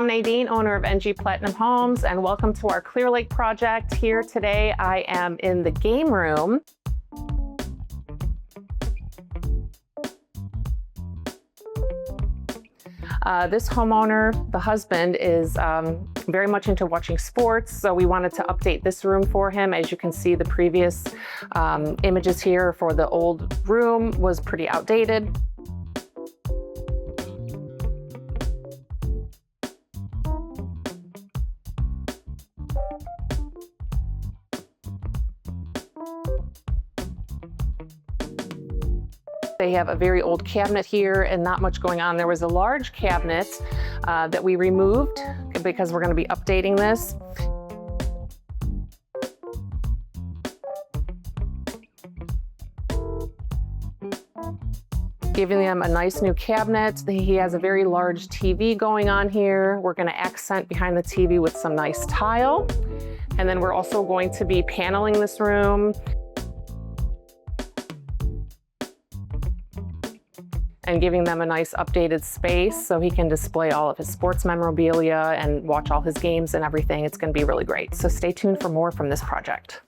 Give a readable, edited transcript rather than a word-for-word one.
I'm Nadine, owner of NG Platinum Homes, and welcome to our Clear Lake project. Here today, I am in the game room. This homeowner, the husband, is very much into watching sports, so we wanted to update this room for him. As you can see, the previous images here for the old room was pretty outdated. They have a very old cabinet here and not much going on. There was a large cabinet that we removed because we're going to be updating this. Giving them a nice new cabinet. He has a very large TV going on here. We're going to accent behind the TV with some nice tile. And then we're also going to be paneling this room and giving them a nice updated space so he can display all of his sports memorabilia and watch all his games and everything. It's going to be really great. So stay tuned for more from this project.